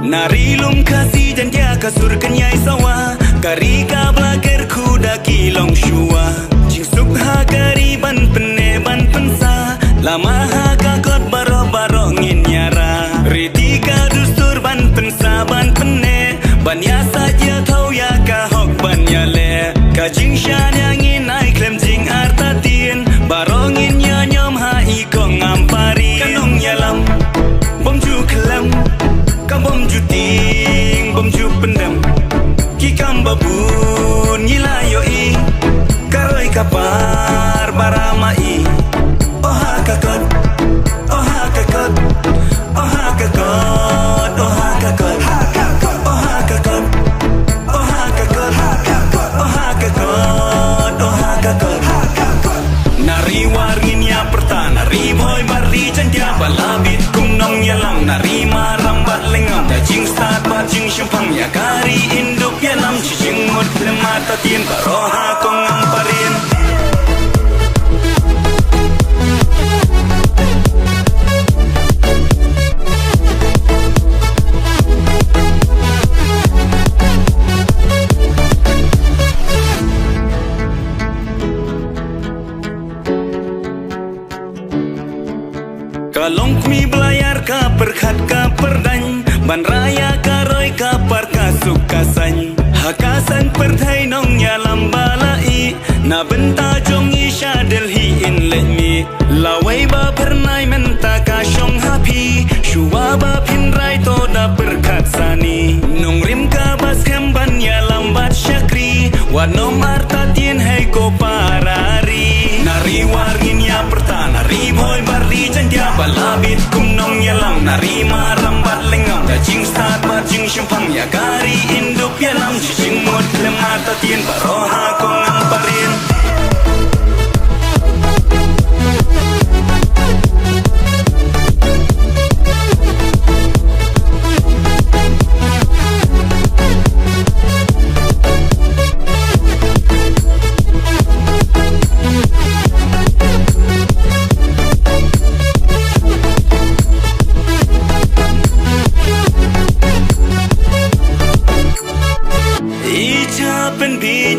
Narilum kasih dan dia kasur kenyai sawa Kari kabla kerku daki long shua Jing sukha kari ban pene ban pensa Lama ha kakot baro baro ngin nyara Ritika dustur ban pensa ban pene Ban ya saja tau ya kahok ban ya le Ka jing shan yang ngin ai klem jing arta tien Baro ngin ya nyom ha ikong ampari Kanong yalam bom ju kelam Bom ju ting, bom ju pendam Kikam babun nyilayoi Karoi kapar baramai Oha kakot, oha kakot Oha kakot, oha kakot Oha kakot, oha kakot Oha kakot, oha kakot Nari wargin ya perta Nari boy bari jantia balabit kum nong yalam Nari maram bat lengam Da jing start bat jing syempang ya kari induk yalam Jing mut lemata tien baroha kong amparin Kalong mi belayar ka perkhat ka perdany Ban raya karoi ka par ka sukasan Hakasan perdai nong nyalam balai Na benta jong isha delhi in let me Lawai ba pernai menta ka shong happy Shua ba pinrai to da perkhat sani Nong rim ka bas kemban nyalam bat syakri Wanom arta tien hai ko parari Nari wargin ya perta Nari boy bari jantia balabit kum nong yalam Nari maram bat lengam Da jing start bat jing syempang ya kari induk yalam Jing mut lemata tien baroha kong amparin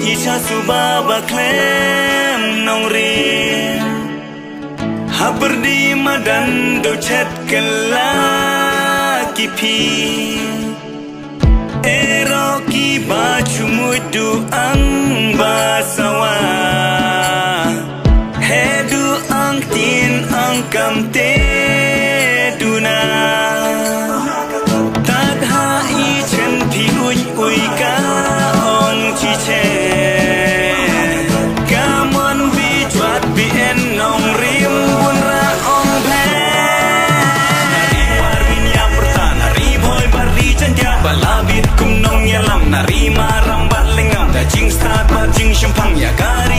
Isha subaba klem nong rin Haberdi madan do chat kela kipi Ero ki baju mudu ang basawa Hedu ang tin ang kamte duna Tadha ichen pi uy uy ka ong chiche Balabit kum nong yalam Nari maram bat lengam Da jing start bat jing syempang ya kari